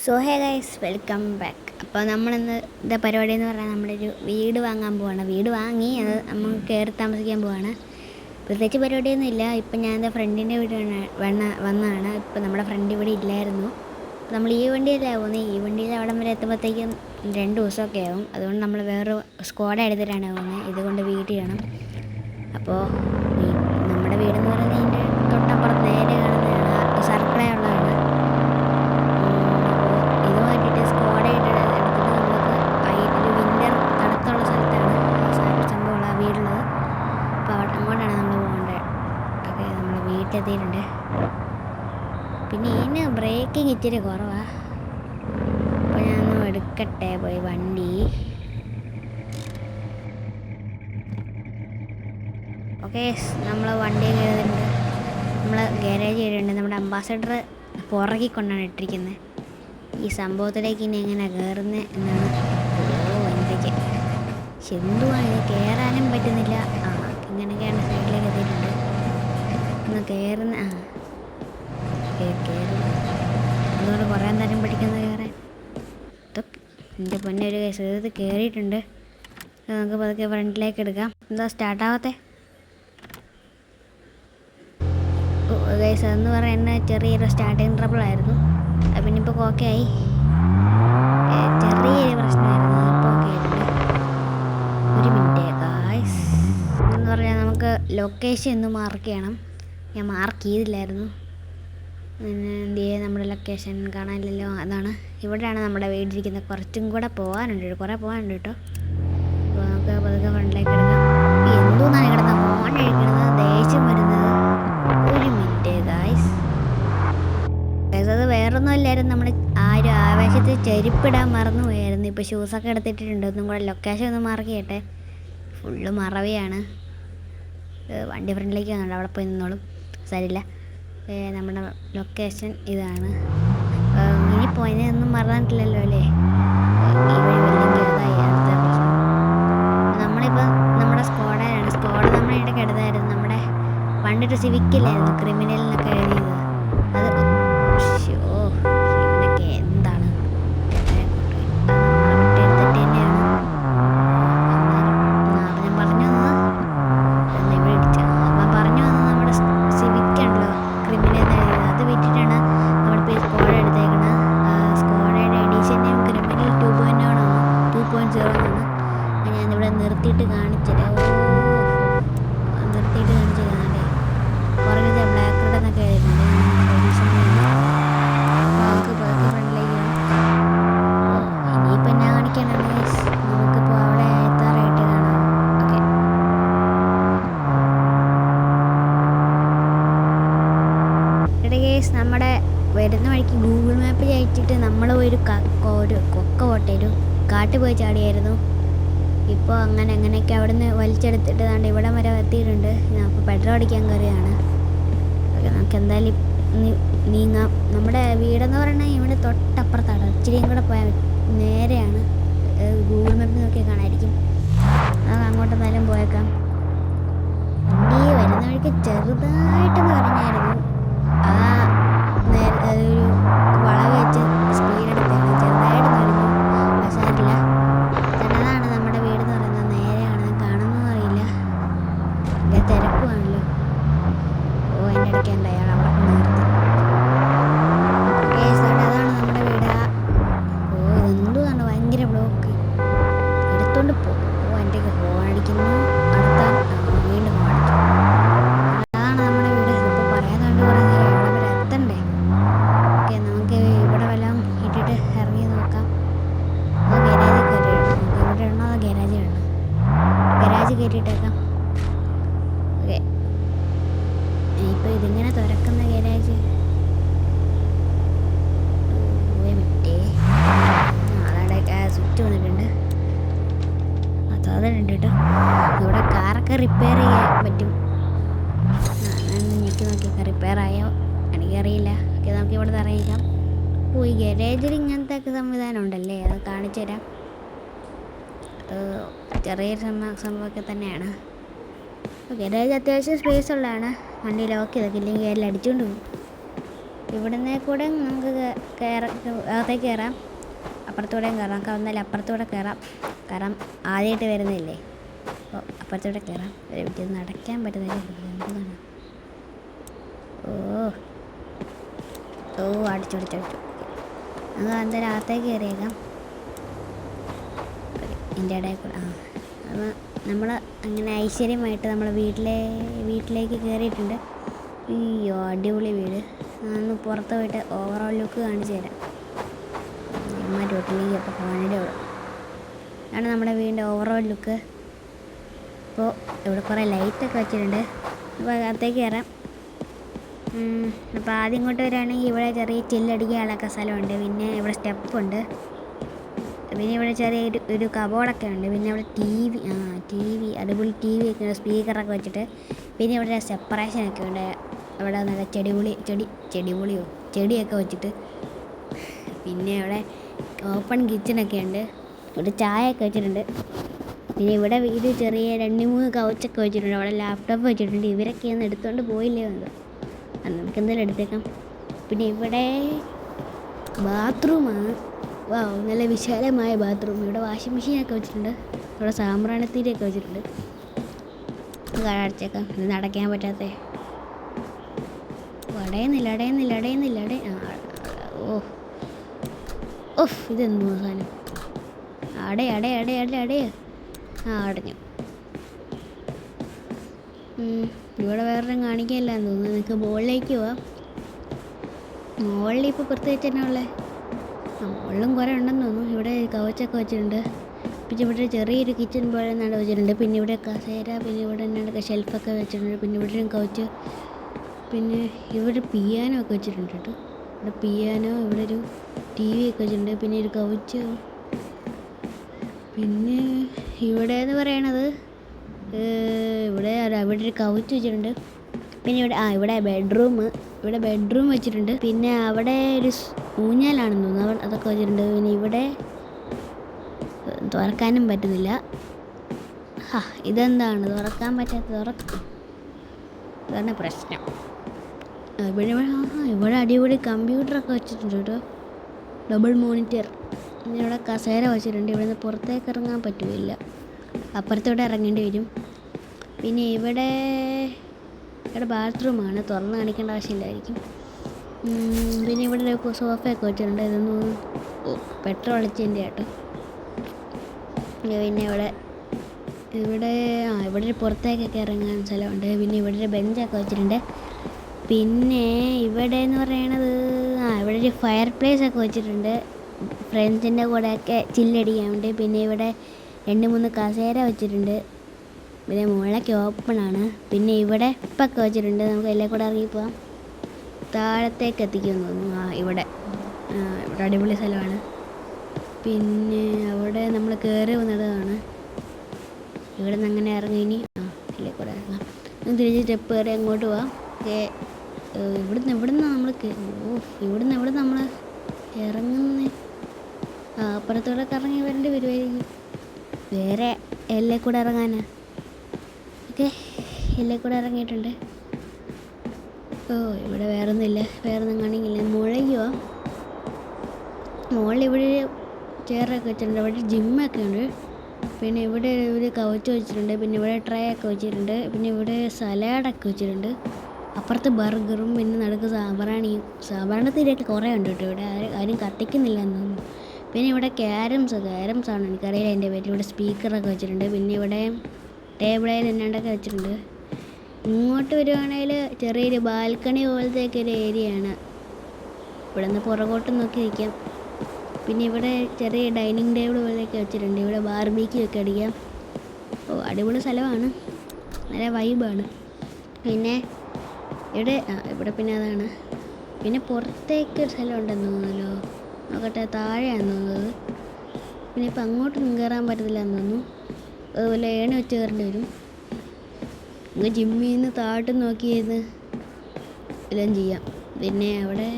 So hey guys, welcome back. അപ്പോൾ നമ്മളിന്ന് ഇതാ പരിപാടി എന്ന് പറഞ്ഞാൽ നമ്മളൊരു വീട് വാങ്ങാൻ പോവാണ്. വീട് വാങ്ങി അത് നമ്മൾ കയറി താമസിക്കാൻ പോവാണ്. പ്രത്യേകിച്ച് പരിപാടിയൊന്നും ഇല്ല. ഇപ്പം ഞാൻ എൻ്റെ ഫ്രണ്ടിൻ്റെ വീട് വന്നതാണ്. ഇപ്പം നമ്മുടെ ഫ്രണ്ട് ഇവിടെ ഇല്ലായിരുന്നു. നമ്മൾ ഈ വണ്ടിയിലാണ് പോകുന്നത്. ഈ വണ്ടിയിൽ അവിടം വരെ എത്തുമ്പോഴത്തേക്കും 2 ദിവസമൊക്കെ ആവും. അതുകൊണ്ട് നമ്മൾ വേറെ സ്ക്വാഡ് എടുത്തിട്ടാണ് പോകുന്നത്. ഇതുകൊണ്ട് വീട് ചെയ്യണം. അപ്പോൾ നമ്മുടെ വീടെന്ന് പറയുന്നത് ഇതിൻ്റെ തൊട്ടപ്പുറത്ത് നേരെ കാണുന്നതാണ്, സർക്കിളേ ഉള്ളതാണ്. എത്തിയിട്ടുണ്ട്. പിന്നെ ഇതിന് ബ്രേക്കിങ് ഇച്ചിരി കുറവാണ്. അപ്പോൾ ഞാനൊന്ന് എടുക്കട്ടെ പോയി വണ്ടി. ഓക്കെ, നമ്മൾ വണ്ടി കയറിയിട്ടുണ്ട്. നമ്മൾ ഗാരേജ് ചെയ്തിട്ടുണ്ട്. നമ്മുടെ അംബാസഡർ പുറകിൽ കൊണ്ടാണ് ഇട്ടിരിക്കുന്നത്. ഈ സംഭവത്തിലേക്ക് ഇനി എങ്ങനെ കയറുന്നത് എന്നാണ്. എന്തൊക്കെ എന്തുവാണ് ഇത്, കയറാനും പറ്റുന്നില്ല. ഇങ്ങനെയൊക്കെയാണ് സൈഡിലേക്ക് എത്തിയിട്ടുണ്ട്. കയറുന്ന അതുകൊണ്ട് കുറേ നേരം പഠിക്കുന്നത് കയറാൻ. എൻ്റെ പൊന്നെ, ഒരു കേസ് ഇത് കയറിയിട്ടുണ്ട്. നമുക്ക് പതുക്കെ ഫ്രണ്ടിലേക്ക് എടുക്കാം. എന്താ സ്റ്റാർട്ടാവാത്തെ കേസ് എന്ന് പറയുന്നത് ചെറിയൊരു സ്റ്റാർട്ടിങ് ട്രബിളായിരുന്നു. പിന്നെ ഇപ്പോൾ ഓക്കെ ആയി. ചെറിയൊരു പ്രശ്നമായിരുന്നു, ഇപ്പോൾ ഓക്കെ ആയിട്ടുണ്ട്. ഒരു മിനിറ്റ് ഗായ്സ്. എന്ന് പറഞ്ഞാൽ നമുക്ക് ലൊക്കേഷൻ ഒന്ന് മാർക്ക് ചെയ്യണം. ഞാൻ മാർക്ക് ചെയ്തില്ലായിരുന്നു. പിന്നെ എന്ത് ചെയ്യുക, നമ്മുടെ ലൊക്കേഷൻ കാണാനില്ലല്ലോ. അതാണ്, ഇവിടെയാണ് നമ്മുടെ വീടിരിക്കുന്നത്. കുറച്ചും കൂടെ പോകാനുണ്ട്, കുറേ പോകാനുണ്ട് കേട്ടോ. അപ്പോൾ നമുക്ക് പതുക്കെ ഫ്രണ്ടിലേക്ക് എടുക്കാം. എന്തോന്നാണ് കിടന്ന ഫോൺ കഴിക്കുന്നത്, ദേഷ്യം വരുന്നത്. ഒരു മിനിറ്റ് ഗായ്സ്. അത് വേറൊന്നും ഇല്ലായിരുന്നു, നമ്മൾ ആ ഒരു ആവേശത്തിൽ ചെരുപ്പിടാൻ മറന്നു പോയായിരുന്നു. ഇപ്പോൾ ഷൂസൊക്കെ എടുത്തിട്ടുണ്ട്. ഒന്നും കൂടെ ലൊക്കേഷൻ ഒന്ന് മാർക്ക് ചെയ്യട്ടെ. ഫുള്ള് മറവിയാണ്. വണ്ടി ഫ്രണ്ടിലേക്ക് വന്നുണ്ട്, അവിടെ പോയി നിന്നോളും, സാരില്ല. നമ്മുടെ ലൊക്കേഷൻ ഇതാണ്. ഇനി പോയതൊന്നും മറന്നിട്ടില്ലല്ലോ അല്ലേ. ഈ വഴി വലിയ ചെറുതായി അടുത്ത പ്രശ്നം. നമ്മളിപ്പോൾ നമ്മുടെ സ്ക്വാഡ് നമ്മുടെ ഇടയ്ക്ക് എടുത്തായിരുന്നു. നമ്മുടെ പണ്ടൊരു സിവിക്കില്ലായിരുന്നു ക്രിമിനൽ എന്നൊക്കെ എഴുതിയത്. അത് ഇവനൊക്കെ എന്താണ് എടുത്തിട്ട് തന്നെയാണ്. ഞാൻ പറഞ്ഞു ഇവിടെ ഇടിച്ച അപ്പം പറഞ്ഞു വന്നത് നമ്മുടെ സിവിക്കുണ്ടല്ലോ ക്രിമിനൽ എഴുതിയത്. അത് വിറ്റിട്ടാണ് നമ്മളിപ്പോൾ ഈ സ്ക്വാഡ് എടുത്തേക്കുന്നത്. സ്ക്വാഡയുടെ എഡീഷൻ്റെയും ക്രിമിനൽ 2.0 ആണ്. ഞാനിവിടെ നിർത്തിയിട്ട് കാണിച്ചില്ല. നിർത്തിയിട്ട് കാണിച്ചതാണേ. പുറകിൽ ബ്ലാക്ക് റെഡ് എന്നൊക്കെ എഴുതിയിട്ടുണ്ട് എഡീഷൻ. നമുക്ക് പതുക്കെ ഫ്രണ്ടിലേക്ക് ഇനിയിപ്പോൾ എന്നാ കാണിക്കാനാണ്. നമുക്കിപ്പോൾ അവിടെ എത്താറായിട്ട് കാണാം. ഓക്കെ, ഗേസ്, നമ്മുടെ വരുന്ന വഴിക്ക് ഗൂഗിൾ മാപ്പ് ചായച്ചിട്ട് നമ്മൾ ഒരു കൊക്ക പോട്ടെ ഒരു കാട്ടിൽ പോയി ചാടിയായിരുന്നു. ഇപ്പോൾ അങ്ങനെയൊക്കെ അവിടെ നിന്ന് വലിച്ചെടുത്തിട്ട് ദാണ്ട് ഇവിടെ വരെ എത്തിയിട്ടുണ്ട്. അപ്പോൾ പെട്രോൾ അടിക്കാൻ കയറിയാണ്. ഓക്കെ, നമുക്ക് എന്തായാലും നീങ്ങാം. നമ്മുടെ വീടെന്ന് പറയുന്നത് ഇവിടെ തൊട്ടപ്പുറത്താണ്. ഇച്ചിരിയും കൂടെ പോയാൽ നേരെയാണ്. ഗൂഗിൾ മാപ്പിൽ നോക്കിയാൽ കാണാമായിരിക്കും. നമുക്ക് അങ്ങോട്ട് എന്തായാലും പോയേക്കാം. വണ്ടി വരുന്ന വഴിക്ക് ചെറുതായിട്ടെന്ന് പറഞ്ഞായിരുന്നു. ഒരു വളവ് വെച്ച് സ്പീഡ് എടുത്താണ്, ചെറുതായിട്ട് വരുന്നു. പക്ഷേ അറിയില്ല. അതാണ് നമ്മുടെ വീടെന്ന് പറയുന്നത്. നേരെയാണ്, കാണുന്നതെന്ന് അറിയില്ല. എൻ്റെ തിരക്കുവാണല്ലോ. എൻ്റെ ഇടയ്ക്ക് ഉണ്ട് അയാൾ അവിടെ നിർത്തി. അതാണ് നമ്മുടെ വീട്. ഇതെന്തുവാണ് ഭയങ്കര ബ്ലോക്ക്. എടുത്തോണ്ട് എൻ്റെ ഫോൺ അടിക്കുന്നു. അടുത്ത വീണ്ടും ഫോൺ അടിച്ചു. അതാണ് നമ്മുടെ വീട്. ഇപ്പോൾ പറയാതുകൊണ്ട് കുറേ നേരം അവിടെ വരെ എത്തണ്ടേ. ഓക്കെ, നമുക്ക് ഇവിടെ വല്ലതും ഇട്ടിട്ട് ഇറങ്ങി നോക്കാം. ഗരാജ് കയറിയിടണം. ഇവിടെ ഇടണോ അതോ ഗരാജ് ഇടണം? ഗരാജ് കയറ്റിയിട്ടേക്കാം. ഓക്കെ, ഇപ്പോൾ ഇതിങ്ങനെ തുറക്കുന്ന ഗരാജ്. അതവിടെ സ്വിച്ച് വന്നിട്ടുണ്ട്. അതുണ്ട് കേട്ടോ. ഇവിടെ കാറൊക്കെ റിപ്പയർ ചെയ്യാൻ പറ്റും. എനിക്ക് നോക്കിയൊക്കെ റിപ്പയർ ആയോ എനിക്കറിയില്ല. ഓക്കെ, നമുക്ക് ഇവിടെ അറിയിക്കാം. ഈ ഗരാജിൽ ഇങ്ങനത്തെ ഒക്കെ സംവിധാനം ഉണ്ടല്ലേ, അത് കാണിച്ചു തരാം. ചെറിയൊരു സംഭവമൊക്കെ തന്നെയാണ്. ഗരാജ് അത്യാവശ്യം സ്പേസ് ഉള്ളതാണ്. വണ്ടി ലോക്ക് ചെയ്തൊക്കെ ഇല്ലെങ്കിൽ എല്ലാം അടിച്ചുകൊണ്ട് പോകും. ഇവിടുന്ന് കൂടെ നമുക്ക് അകത്തേക്ക് കയറാം, അപ്പുറത്തൂടെയും കയറാം. നമുക്ക് വന്നാലും അപ്പുറത്തൂടെ കയറാം, കാരണം ആദ്യമായിട്ട് വരുന്നില്ലേ. അപ്പോൾ അപ്പുറത്തൂടെ കയറാം. ഒരു വീട്ടിൽ നടക്കാൻ പറ്റുന്നില്ല. എന്താണ്? അടിച്ചു. നമുക്ക് എന്തായാലും അകത്തേക്ക് കയറിയേക്കാം. ഇതിൻ്റെ ഇടയിൽ കൂടെ അപ്പോൾ നമ്മൾ അങ്ങനെ ഐശ്വര്യമായിട്ട് നമ്മൾ വീട്ടിലേക്ക് കയറിയിട്ടുണ്ട്. അയ്യോ, അടിപൊളി വീട്. ഒന്ന് പുറത്ത് പോയിട്ട് ഓവറോൾ ലുക്ക് കാണിച്ചു തരാം. വീട്ടിലേക്ക് അപ്പോൾ പോകാനേ ഉള്ളൂ. അതാണ് നമ്മുടെ വീടിൻ്റെ ഓവറോൾ ലുക്ക്. അപ്പോൾ ഇവിടെ കുറേ ലൈറ്റൊക്കെ വെച്ചിട്ടുണ്ട്. അപ്പോൾ അകത്തേക്ക് കയറാം. അപ്പോൾ ആദ്യം ഇങ്ങോട്ട് വരികയാണെങ്കിൽ ഇവിടെ ചെറിയ ചില്ലടിക്കാനുള്ള സ്ഥലമുണ്ട്. പിന്നെ ഇവിടെ സ്റ്റെപ്പുണ്ട്. പിന്നെ ഇവിടെ ചെറിയ ഒരു കബോർഡൊക്കെ ഉണ്ട്. പിന്നെ ഇവിടെ ടി വി അടിപൊളി ടി വി ഒക്കെ ഉണ്ട്, സ്പീക്കറൊക്കെ വെച്ചിട്ട്. പിന്നെ ഇവിടെ സെപ്പറേഷനൊക്കെ ഉണ്ട്. അവിടെ നല്ല ചെടിയൊക്കെ വെച്ചിട്ട്. പിന്നെ ഇവിടെ ഓപ്പൺ കിച്ചണൊക്കെ ഉണ്ട്. ഇവിടെ ചായയൊക്കെ വെച്ചിട്ടുണ്ട്. പിന്നെ ഇവിടെ ഇത് ചെറിയ 2-3 കൗച്ചൊക്കെ വെച്ചിട്ടുണ്ട്. അവിടെ ലാപ്ടോപ്പ് വെച്ചിട്ടുണ്ട്. ഇവരൊക്കെ ഒന്ന് എടുത്തുകൊണ്ട് പോയില്ലേ വന്നു. നമുക്ക് എന്തായാലും എടുത്തേക്കാം. പിന്നെ ഇവിടെ ബാത്റൂമാണ്. നല്ല വിശാലമായ ബാത്റൂം. ഇവിടെ വാഷിംഗ് മെഷീനൊക്കെ വെച്ചിട്ടുണ്ട്. ഇവിടെ സാമ്പ്രാണിത്തിരിയൊക്കെ വെച്ചിട്ടുണ്ട്. അടച്ചേക്കാം. ഇത് നടക്കാൻ പറ്റാത്തേ. അടയുന്നില്ല. ഇതെന്തോ സാധനം. അടയ. അടഞ്ഞു. ഇവിടെ വേറെ കാണിക്കാനില്ലാന്ന് തോന്നുന്നു. നിങ്ങൾക്ക് മുകളിലേക്ക് പോവാം. മുകളിൽ ഇപ്പോൾ പ്രത്യേകിച്ച് തന്നെ ഉള്ളത് മുകളിലും കുറേ ഉണ്ടെന്ന് തോന്നുന്നു. ഇവിടെ കവച്ചൊക്കെ വെച്ചിട്ടുണ്ട്. പിന്നെ ഇവിടെ ചെറിയൊരു കിച്ചൺ പോലെ എന്നാണ് വെച്ചിട്ടുണ്ട്. പിന്നെ ഇവിടെ കസേര, പിന്നെ ഇവിടെ എന്നാണ് ഷെൽഫൊക്കെ വെച്ചിട്ടുണ്ട്. പിന്നെ ഇവിടെ ഒരു കവച്ച്, പിന്നെ ഇവിടെ പിയാനോ ഒക്കെ വെച്ചിട്ടുണ്ട് കേട്ടോ. ഇവിടെ പിയാനോ, ഇവിടെ ഒരു ടി വി ഒക്കെ വെച്ചിട്ടുണ്ട്. പിന്നെ ഒരു കവച്ച്. പിന്നെ ഇവിടെ എന്ന് പറയണത് ഇവിടെ ഒരു കവച്ച് വെച്ചിട്ടുണ്ട്. പിന്നെ ഇവിടെ ബെഡ്റൂം വെച്ചിട്ടുണ്ട്. പിന്നെ അവിടെ ഒരു ഊഞ്ഞാലാണെന്ന് തോന്നുന്നു, അതൊക്കെ വെച്ചിട്ടുണ്ട്. പിന്നെ ഇവിടെ തുറക്കാനും പറ്റുന്നില്ല. ഇതെന്താണ് തുറക്കാൻ പറ്റാത്ത? ഇതാണ് പ്രശ്നം. ഇവിടെ അടിപൊളി കമ്പ്യൂട്ടറൊക്കെ വെച്ചിട്ടുണ്ട് കേട്ടോ, ഡബിൾ മോണിറ്റർ. പിന്നെ ഇവിടെ കസേര വെച്ചിട്ടുണ്ട്. ഇവിടെ നിന്ന് പുറത്തേക്ക് ഇറങ്ങാൻ പറ്റില്ല, അപ്പുറത്തോടെ ഇറങ്ങേണ്ടി വരും. പിന്നെ ഇവിടെ ബാത്റൂമാണ്, തുറന്ന് കാണിക്കേണ്ട ആവശ്യമില്ലായിരിക്കും. പിന്നെ ഇവിടെ ഒരു സോഫയൊക്കെ വെച്ചിട്ടുണ്ട്. ഇതൊന്നും പെട്രോൾ ഒളിച്ചതിൻ്റെ കേട്ടോ. പിന്നെ ഇവിടെ ഒരു പുറത്തേക്കൊക്കെ ഇറങ്ങാൻ സ്ഥലമുണ്ട്. പിന്നെ ഇവിടെ ഒരു ബെഞ്ചൊക്കെ വെച്ചിട്ടുണ്ട്. പിന്നെ ഇവിടെ എന്ന് പറയണത് ഇവിടെ ഒരു ഫയർ പ്ലേസ് ഒക്കെ വെച്ചിട്ടുണ്ട്, ഫ്രണ്ട്സിൻ്റെ കൂടെയൊക്കെ ചില്ലടിക്കാൻ വേണ്ടി. പിന്നെ ഇവിടെ 2-3 കസേര വെച്ചിട്ടുണ്ട്. പിന്നെ മുകളിലേക്ക് ഓപ്പണാണ്. പിന്നെ ഇവിടെ സ്റ്റെപ്പൊക്കെ വെച്ചിട്ടുണ്ട്. നമുക്ക് എല്ലാം കൂടെ ഇറങ്ങിപ്പോവാം. താഴത്തേക്ക് എത്തിക്കുമെന്ന് തോന്നുന്നു. ഇവിടെ അടിപൊളി സ്ഥലമാണ്. പിന്നെ അവിടെ നമ്മൾ കയറി വന്നതാണ്. ഇവിടെ നിന്ന് അങ്ങനെ ഇറങ്ങി ഇനി എല്ലാം കൂടെ ഇറങ്ങാം. തിരിച്ച് സ്റ്റെപ്പ് കയറി അങ്ങോട്ട് പോവാം. ഇവിടുന്ന് നമ്മൾ ഇറങ്ങുന്നേ അപ്പുറത്തോടൊക്കെ ഇറങ്ങി വരേണ്ടി വരുമായിരിക്കും. വേറെ എല്ലാം കൂടെ ഇറങ്ങാനാ. എല്ലാം കൂടെ ഇറങ്ങിയിട്ടുണ്ട്. ഇവിടെ വേറൊന്നുമില്ല, വേറൊന്നും കാണിക്കില്ല. മുകളിൽ ഇവിടെ ചെയറൊക്കെ വെച്ചിട്ടുണ്ട്. ഇവിടെ ജിമ്മൊക്കെ ഉണ്ട്. പിന്നെ ഇവിടെ ഒരു കവച്ച് വെച്ചിട്ടുണ്ട്. പിന്നെ ഇവിടെ ട്രേ ഒക്കെ വെച്ചിട്ടുണ്ട്. പിന്നെ ഇവിടെ സലാഡൊക്കെ വെച്ചിട്ടുണ്ട്. അപ്പുറത്ത് ബർഗറും, പിന്നെ നടുക്ക് സാമ്പ്രാണിത്തിരിയൊക്കെ കുറേ ഉണ്ട് കേട്ടോ. ഇവിടെ ആരും കത്തിക്കുന്നില്ല എന്ന് തോന്നുന്നു. പിന്നെ ഇവിടെ ക്യാരംസാണ്, എനിക്കറിയില്ല എൻ്റെ പേര്. ഇവിടെ സ്പീക്കറൊക്കെ വെച്ചിട്ടുണ്ട്. പിന്നെ ഇവിടെ ടേബിളിൽ എന്നാണ്ടൊക്കെ വെച്ചിട്ടുണ്ട്. ഇങ്ങോട്ട് വരുവാണെങ്കിൽ ചെറിയൊരു ബാൽക്കണി പോലത്തെയൊക്കെ ഒരു ഏരിയയാണ്. ഇവിടെ നിന്ന് പുറകോട്ട് നോക്കി നിൽക്കാം. പിന്നെ ഇവിടെ ചെറിയ ഡൈനിങ് ടേബിൾ പോലെയൊക്കെ വെച്ചിട്ടുണ്ട്. ഇവിടെ ബാർബിക്യൂ ഒക്കെ അടിക്കാം. അടിപൊളി സ്ഥലമാണ്, നല്ല വൈബാണ്. പിന്നെ ഇവിടെ പിന്നെ അതാണ്. പിന്നെ പുറത്തേക്ക് ഒരു സ്ഥലം ഉണ്ടെന്ന് തോന്നുന്നല്ലോ, നോക്കട്ടെ, താഴെയാണെന്ന് തോന്നുന്നത്. പിന്നെ ഇപ്പം അങ്ങോട്ടൊന്നും കയറാൻ പറ്റത്തില്ല എന്ന് തോന്നുന്നു. അതുപോലെ ഏണി വെച്ച് കയറേണ്ടി വരും. ഇങ്ങനെ ജിമ്മിൽ നിന്ന് താഴോട്ട് നോക്കിയിരുന്ന് എല്ലാം ചെയ്യാം. പിന്നെ അവിടെ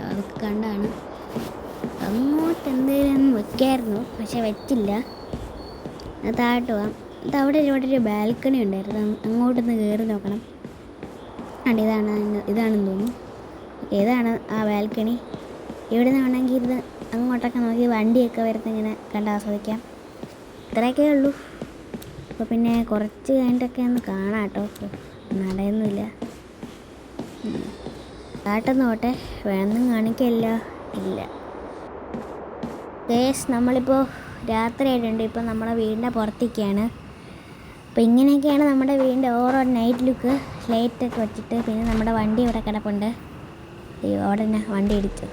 അതൊക്കെ കണ്ടാണ് അങ്ങോട്ട് എന്തെങ്കിലും വെക്കായിരുന്നു, പക്ഷെ വെച്ചില്ല. താഴോട്ട് പോവാം. അവിടെ ഒരു ബാൽക്കണി ഉണ്ടായിരുന്നു, അങ്ങോട്ടൊന്ന് കയറി നോക്കണം. ഇതാണെന്ന് തോന്നുന്നു. ഏതാണ് ആ ബാൽക്കണി. ഇവിടെ നിന്ന് വേണമെങ്കിൽ ഇരുന്ന് അങ്ങോട്ടൊക്കെ നോക്കി വണ്ടിയൊക്കെ വരുന്ന ഇങ്ങനെ കണ്ട് ആസ്വദിക്കാം. ഇത്രയൊക്കെ ഉള്ളൂ. അപ്പോൾ പിന്നെ കുറച്ച് കഴിഞ്ഞിട്ടൊക്കെ ഒന്ന് കാണാം കേട്ടോ. നടയൊന്നുമില്ല. കാട്ടെന്ന് പോട്ടെ, വേണമെന്നും കാണിക്കല്ല. ഇല്ല കേസ്, നമ്മളിപ്പോൾ രാത്രി ആയിട്ടുണ്ട്. ഇപ്പോൾ നമ്മുടെ വീടിൻ്റെ പുറത്തേക്കാണ്. അപ്പോൾ ഇങ്ങനെയൊക്കെയാണ് നമ്മുടെ വീടിൻ്റെ ഓരോ നൈറ്റ് ലുക്ക്. ലൈറ്റൊക്കെ വെച്ചിട്ട്. പിന്നെ നമ്മുടെ വണ്ടി ഇവിടെ കിടപ്പുണ്ട്. അയ്യോ, അവിടെ തന്നെ വണ്ടി ഇടിച്ചു.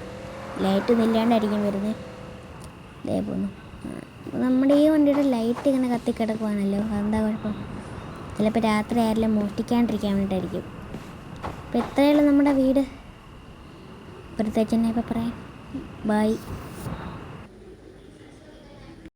ലൈറ്റൊന്നും ഇല്ലാണ്ടായിരിക്കും വരുന്നത്. ഇതേ പോന്നു. നമ്മുടെ ഈ വണ്ടിയുടെ ലൈറ്റ് ഇങ്ങനെ കത്തിക്കിടക്കുവാണല്ലോ, അതെന്താ കുഴപ്പം? ചിലപ്പോൾ രാത്രി ആരെല്ലാം മോഷ്ടിക്കാണ്ടിരിക്കാൻ വേണ്ടിയിട്ടായിരിക്കും. അപ്പോൾ എത്രയുള്ളൂ നമ്മുടെ വീട്. പ്രത്യേകിച്ച് തന്നെ ഇപ്പോൾ പറയാം. ബൈ.